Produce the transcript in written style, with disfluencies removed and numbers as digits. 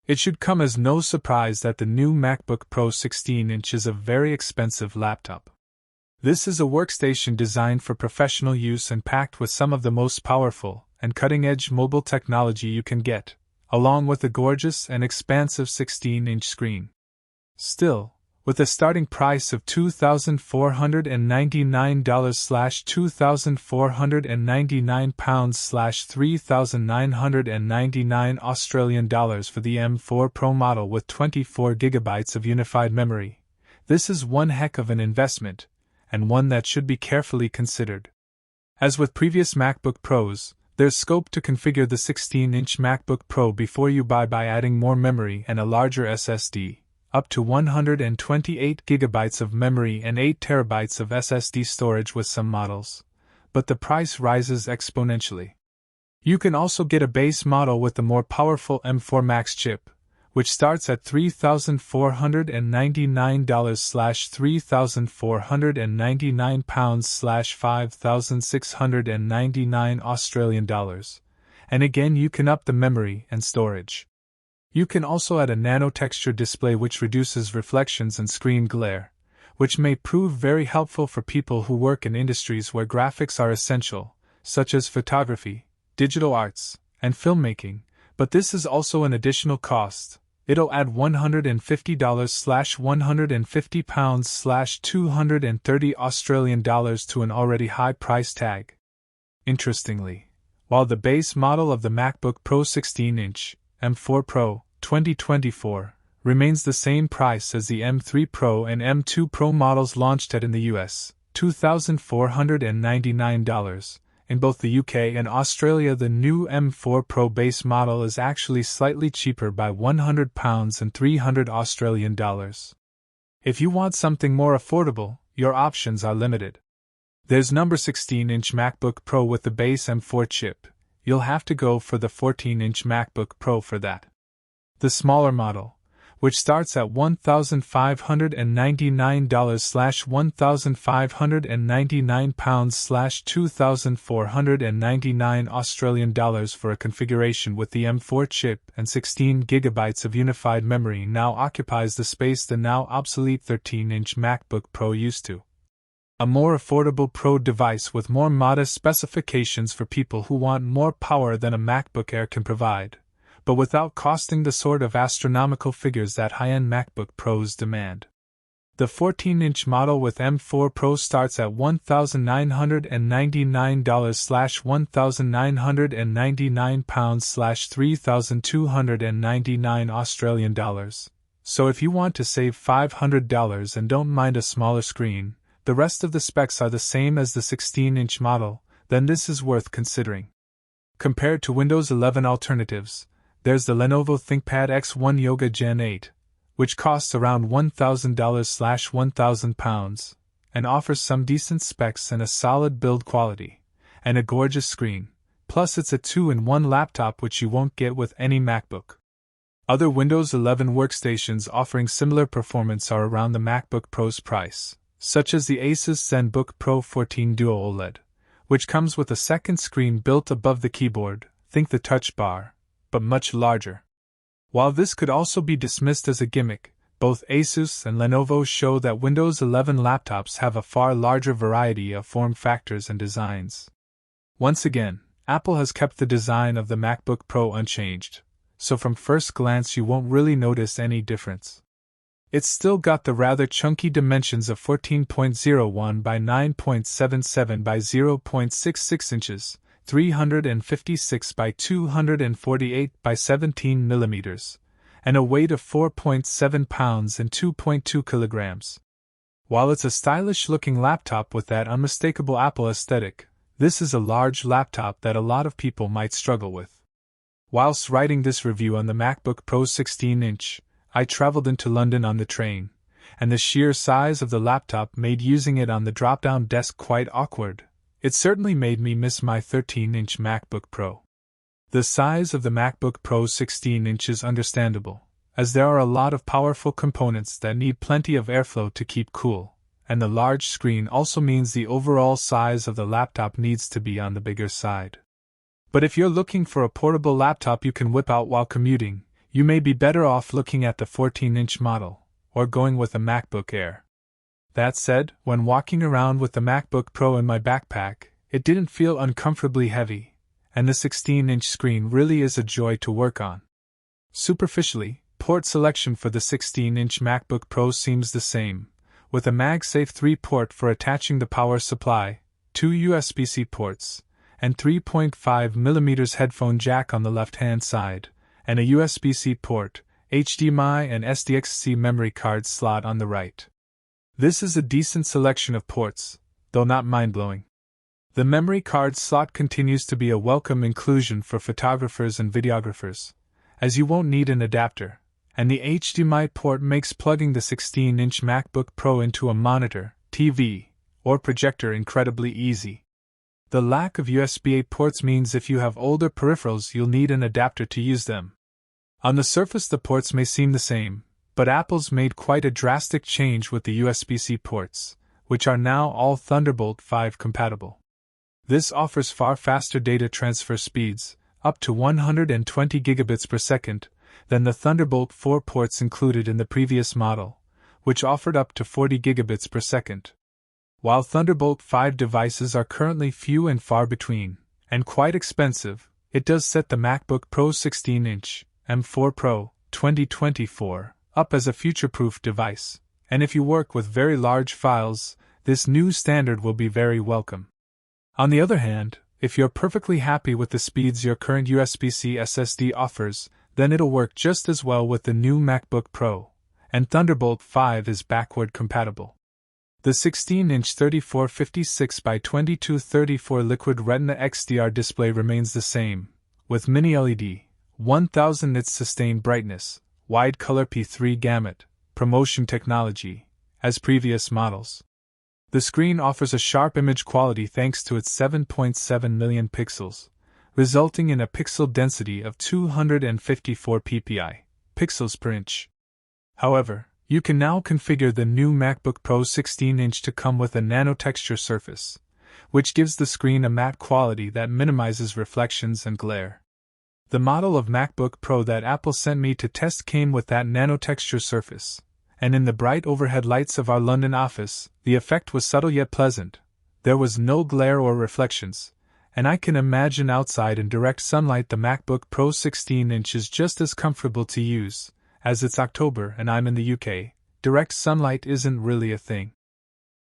It should come as no surprise that the new MacBook Pro 16-inch is a very expensive laptop. This is a workstation designed for professional use and packed with some of the most powerful and cutting-edge mobile technology you can get, along with a gorgeous and expansive 16-inch screen. Still, with a starting price of $2,499/£2,499/3,999 Australian dollars for the M4 Pro model with 24GB of unified memory, this is one heck of an investment, and one that should be carefully considered. As with previous MacBook Pros, there's scope to configure the 16-inch MacBook Pro before you buy by adding more memory and a larger SSD, up to 128GB of memory and 8TB of SSD storage with some models, but the price rises exponentially. You can also get a base model with the more powerful M4 Max chip, which starts at £3,499/£3,499/5,699 Australian dollars, and again you can up the memory and storage. You can also add a nano-texture display which reduces reflections and screen glare, which may prove very helpful for people who work in industries where graphics are essential, such as photography, digital arts, and filmmaking, but this is also an additional cost. It'll add $150/£150/230 Australian dollars to an already high price tag. Interestingly, while the base model of the MacBook Pro 16-inch, M4 Pro, 2024, remains the same price as the M3 Pro and M2 Pro models launched at in the US, $2,499. In both the UK and Australia, the new M4 Pro base model is actually slightly cheaper by £100 and 300 Australian dollars. If you want something more affordable, your options are limited. There's number 16-inch MacBook Pro with the base M4 chip. You'll have to go for the 14-inch MacBook Pro for that. The smaller model, which starts at £1,599/£1,599/2,499 Australian dollars for a configuration with the M4 chip and 16GB of unified memory, now occupies the space the now obsolete 13-inch MacBook Pro used to. A more affordable Pro device with more modest specifications for people who want more power than a MacBook Air can provide, but without costing the sort of astronomical figures that high-end MacBook Pros demand. The 14-inch model with M4 Pro starts at $1,999/£1,999/3,299 Australian dollars. So if you want to save $500 and don't mind a smaller screen, the rest of the specs are the same as the 16-inch model, then this is worth considering. Compared to Windows 11 alternatives, there's the Lenovo ThinkPad X1 Yoga Gen 8, which costs around $1,000/£1,000 and offers some decent specs and a solid build quality, and a gorgeous screen, plus it's a 2-in-1 laptop which you won't get with any MacBook. Other Windows 11 workstations offering similar performance are around the MacBook Pro's price, such as the Asus ZenBook Pro 14 Duo OLED, which comes with a second screen built above the keyboard, think the touch bar, but much larger. While this could also be dismissed as a gimmick, both Asus and Lenovo show that Windows 11 laptops have a far larger variety of form factors and designs. Once again, Apple has kept the design of the MacBook Pro unchanged, so from first glance you won't really notice any difference. It's still got the rather chunky dimensions of 14.01 by 9.77 by 0.66 inches, 356 by 248 by 17 millimeters, and a weight of 4.7 pounds and 2.2 kilograms. While it's a stylish-looking laptop with that unmistakable Apple aesthetic, this is a large laptop that a lot of people might struggle with. Whilst writing this review on the MacBook Pro 16-inch, I traveled into London on the train, and the sheer size of the laptop made using it on the drop-down desk quite awkward. It certainly made me miss my 13-inch MacBook Pro. The size of the MacBook Pro 16-inch is understandable, as there are a lot of powerful components that need plenty of airflow to keep cool, and the large screen also means the overall size of the laptop needs to be on the bigger side. But if you're looking for a portable laptop you can whip out while commuting, you may be better off looking at the 14-inch model, or going with a MacBook Air. That said, when walking around with the MacBook Pro in my backpack, it didn't feel uncomfortably heavy, and the 16-inch screen really is a joy to work on. Superficially, port selection for the 16-inch MacBook Pro seems the same, with a MagSafe 3 port for attaching the power supply, 2 USB-C ports, and 3.5mm headphone jack on the left-hand side, and a USB-C port, HDMI and SDXC memory card slot on the right. This is a decent selection of ports, though not mind-blowing. The memory card slot continues to be a welcome inclusion for photographers and videographers, as you won't need an adapter, and the HDMI port makes plugging the 16-inch MacBook Pro into a monitor, TV, or projector incredibly easy. The lack of USB-A ports means if you have older peripherals you'll need an adapter to use them. On the surface the ports may seem the same, but Apple's made quite a drastic change with the USB-C ports, which are now all Thunderbolt 5 compatible. This offers far faster data transfer speeds, up to 120 gigabits per second, than the Thunderbolt 4 ports included in the previous model, which offered up to 40 gigabits per second. While Thunderbolt 5 devices are currently few and far between, and quite expensive, it does set the MacBook Pro 16-inch, M4 Pro, 2024, up as a future-proof device, and if you work with very large files, this new standard will be very welcome. On the other hand, if you're perfectly happy with the speeds your current USB-C SSD offers, then it'll work just as well with the new MacBook Pro, and Thunderbolt 5 is backward compatible. The 16-inch 3456 by 2234 Liquid Retina XDR display remains the same, with Mini LED, 1000 nits sustained brightness, wide color P3 gamut, promotion technology, as previous models. The screen offers a sharp image quality thanks to its 7.7 million pixels, resulting in a pixel density of 254 ppi, pixels per inch. However, you can now configure the new MacBook Pro 16-inch to come with a nanotexture surface, which gives the screen a matte quality that minimizes reflections and glare. The model of MacBook Pro that Apple sent me to test came with that nanotexture surface, and in the bright overhead lights of our London office, the effect was subtle yet pleasant. There was no glare or reflections, and I can imagine outside in direct sunlight the MacBook Pro 16-inch is just as comfortable to use. As it's October and I'm in the UK, direct sunlight isn't really a thing.